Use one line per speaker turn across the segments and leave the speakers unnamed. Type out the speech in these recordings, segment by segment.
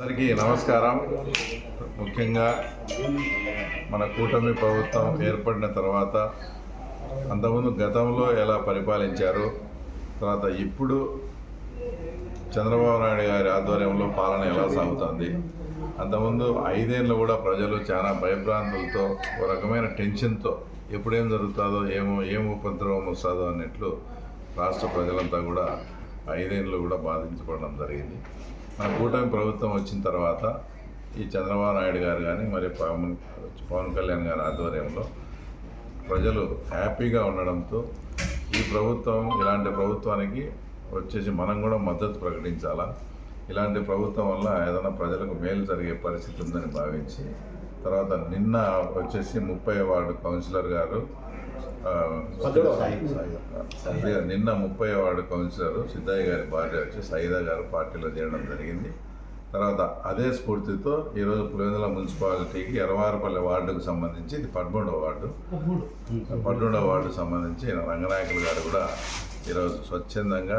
అందరికీ నమస్కారం. ముఖ్యంగా మన కూటమి ప్రభుత్వం ఏర్పడిన తర్వాత అంతకుముందు గతంలో ఎలా పరిపాలించారు, తర్వాత ఇప్పుడు చంద్రబాబు నాయుడు గారి ఆధ్వర్యంలో పాలన ఎలా సాగుతుంది, అంతకుముందు 5 ఏళ్ళు కూడా ప్రజలు చాలా భయభ్రాంతులతో ఒక రకమైన టెన్షన్తో ఎప్పుడేం జరుగుతుందో ఏం ఉపద్రవం వస్తుందో అన్నట్లు రాష్ట్ర ప్రజలంతా కూడా 5 ఏళ్ళు కూడా బాధించబడడం జరిగింది. మన కూటమి ప్రభుత్వం వచ్చిన తర్వాత ఈ చంద్రబాబు నాయుడు గారు కానీ మరి పవన్ కళ్యాణ్ గారి ఆధ్వర్యంలో ప్రజలు హ్యాపీగా ఉండడంతో ఈ ప్రభుత్వం ఇలాంటి ప్రభుత్వానికి వచ్చేసి మనం కూడా మద్దతు ప్రకటించాలా, ఇలాంటి ప్రభుత్వం వల్ల ఏదైనా ప్రజలకు మేలు జరిగే పరిస్థితి ఉందని భావించి తర్వాత నిన్న వచ్చేసి 30వ వార్డు కౌన్సిలర్ గారు నిన్న 30వ వార్డు కౌన్సిలర్ సిద్ధయ్య గారి భార్య వచ్చి సైదా గారు పార్టీలో చేరడం జరిగింది. తర్వాత అదే స్ఫూర్తితో ఈరోజు పులివెందుల మున్సిపాలిటీకి ఎర్రవారపల్లి వార్డుకు సంబంధించి ఇది 13వ వార్డు సంబంధించి రంగనాయకులు గారు కూడా ఈరోజు స్వచ్ఛందంగా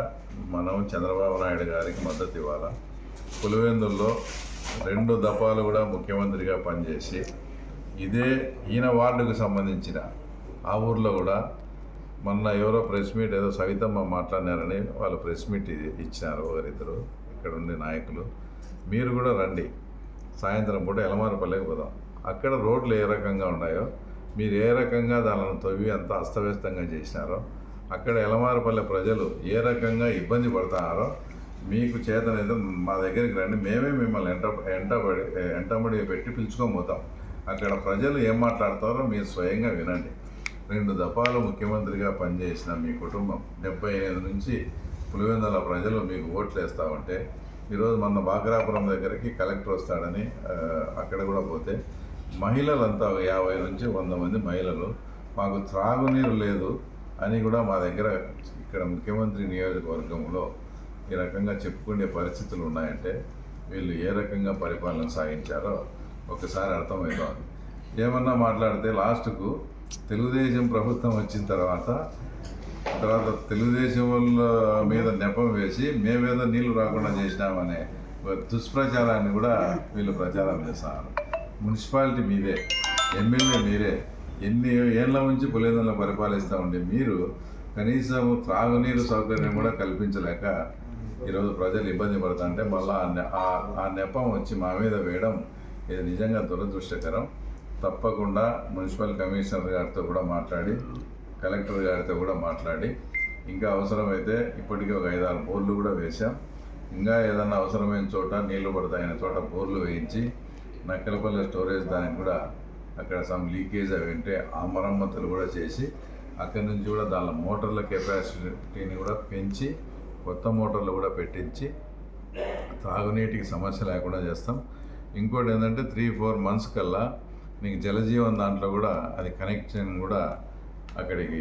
మనం చంద్రబాబు నాయుడు గారికి మద్దతు ఇవ్వాలా. పులివెందుల్లో 2 దఫాలు కూడా ముఖ్యమంత్రిగా పనిచేసి ఈయన వార్డుకు సంబంధించిన ఆ ఊర్లో కూడా మొన్న ఎవరో ప్రెస్ మీట్ ఏదో సవితమ్మ మాట్లాడినారని వాళ్ళు ప్రెస్ మీట్ ఇచ్చినారు ఒకరిద్దరు ఇక్కడ ఉండే నాయకులు. మీరు కూడా రండి, సాయంత్రం పూట ఎలమారపల్లెకి పోదాం, అక్కడ రోడ్లు ఏ రకంగా ఉన్నాయో మీరు ఏ రకంగా దానిని తవ్వి అంతా అస్తవ్యస్తంగా చేసినారో అక్కడ ఎలమారపల్లె ప్రజలు ఏ రకంగా ఇబ్బంది పడుతున్నారో మీకు చేతనైతే మా దగ్గరికి రండి, మేమే మిమ్మల్ని ఎంటబడి పెట్టి పిలుచుకొని పోతాం. అక్కడ ప్రజలు ఏం మాట్లాడతారో మీరు స్వయంగా వినండి. 2 దఫాలు ముఖ్యమంత్రిగా పనిచేసిన మీ కుటుంబం 75 నుంచి పులివెందుల ప్రజలు మీకు ఓట్లు వేస్తూ ఉంటే ఈరోజు మన బాగ్రాపురం దగ్గరికి కలెక్టర్ వస్తాడని అక్కడ కూడా పోతే మహిళలంతా 50 నుంచి 100 మంది మహిళలు మాకు త్రాగునీరు లేదు అని కూడా మా దగ్గర ఇక్కడ ముఖ్యమంత్రి నియోజకవర్గంలో ఈ రకంగా చెప్పుకునే పరిస్థితులు ఉన్నాయంటే వీళ్ళు ఏ రకంగా పరిపాలన సాగించారో ఒకసారి అర్థమవుతుంది. ఏమన్నా మాట్లాడితే లాస్ట్కు తెలుగుదేశం ప్రభుత్వం వచ్చిన తర్వాత తెలుగుదేశం వాళ్ళ మీద నెపం వేసి మేమేదో నీళ్లు రాకుండా చేసినామనే దుష్ప్రచారాన్ని కూడా వీళ్ళు ప్రచారం చేస్తున్నారు. మున్సిపాలిటీ మీదే, ఎమ్మెల్యే మీరే, ఎన్ని ఏళ్ళ నుంచి పులివెందులను పరిపాలిస్తూ ఉండే మీరు కనీసం త్రాగునీరు సౌకర్యం కూడా కల్పించలేక ఈరోజు ప్రజలు ఇబ్బంది పడుతుంటే మళ్ళీ ఆ నెపం వచ్చి మా మీద వేయడం ఇది నిజంగా దురదృష్టకరం. తప్పకుండా మున్సిపల్ కమిషనర్ గారితో కూడా మాట్లాడి కలెక్టర్ గారితో కూడా మాట్లాడి ఇంకా అవసరమైతే ఇప్పటికీ ఒక 5-6 బోర్లు కూడా వేశాం. ఇంకా ఏదన్నా అవసరమైన చోట నీళ్లు పడతాయనే చోట బోర్లు వేయించి నక్కలపల్లి స్టోరేజ్ దానికి కూడా అక్కడ సమ్ లీకేజ్ అవి ఉంటే ఆ మరమ్మతులు కూడా చేసి అక్కడి నుంచి కూడా దానిలో మోటార్ల కెపాసిటీని కూడా పెంచి కొత్త మోటార్లు కూడా పెట్టించి తాగునీటికి సమస్య లేకుండా చేస్తాం. ఇంకోటి ఏంటంటే 3-4 మంత్స్ కల్లా మీకు జలజీవన్ దాంట్లో కూడా అది కనెక్షన్ కూడా అక్కడికి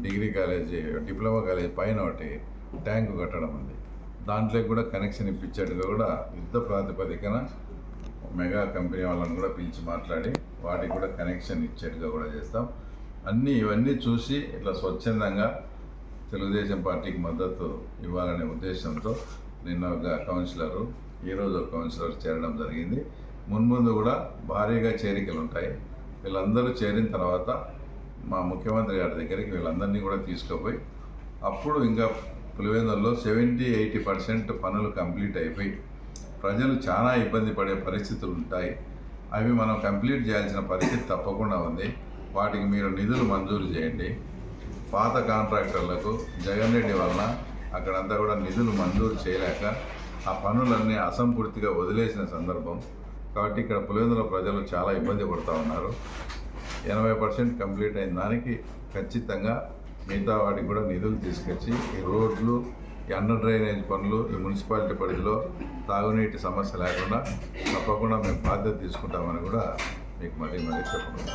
డిగ్రీ కాలేజీ డిప్లొమా కాలేజీ పైన ఒకటి ట్యాంకు కట్టడం ఉంది, దాంట్లో కూడా కనెక్షన్ ఇప్పించేట్టుగా కూడా యుద్ధ ప్రాతిపదికన మెగా కంపెనీ వాళ్ళని కూడా పిలిచి మాట్లాడి వాటికి కూడా కనెక్షన్ ఇచ్చేట్టుగా కూడా చేస్తాం. ఇవన్నీ చూసి ఇట్లా స్వచ్ఛందంగా తెలుగుదేశం పార్టీకి మద్దతు ఇవ్వాలనే ఉద్దేశంతో నిన్న ఒక కౌన్సిలరు ఈరోజు ఒక కౌన్సిలర్ చేరడం జరిగింది. మున్ముందు కూడా భారీగా చేరికలు ఉంటాయి. వీళ్ళందరూ చేరిన తర్వాత మా ముఖ్యమంత్రి గారి దగ్గరికి వీళ్ళందరినీ కూడా తీసుకుపోయి అప్పుడు ఇంకా పులివెందుల్లో 70-80% పనులు కంప్లీట్ అయిపోయి ప్రజలు చాలా ఇబ్బంది పడే పరిస్థితులు ఉంటాయి. అవి మనం కంప్లీట్ చేయాల్సిన పరిస్థితి తప్పకుండా ఉంది. వాటికి మీరు నిధులు మంజూరు చేయండి. పాత కాంట్రాక్టర్లకు జగన్ రెడ్డి వలన అక్కడంతా కూడా నిధులు మంజూరు చేయలేక ఆ పనులన్నీ అసంపూర్తిగా వదిలేసిన సందర్భం కాబట్టి ఇక్కడ పులివెందుల ప్రజలు చాలా ఇబ్బంది పడుతూ ఉన్నారు. 80% కంప్లీట్ అయిన దానికి ఖచ్చితంగా మిగతా వాటికి కూడా నిధులు తీసుకొచ్చి ఈ రోడ్లు, ఈ అండర్ డ్రైనేజ్ పనులు ఈ మున్సిపాలిటీ పరిధిలో తాగునీటి సమస్య లేకుండా తప్పకుండా మేము బాధ్యత తీసుకుంటామని కూడా మీకు మరీ చెప్పడం.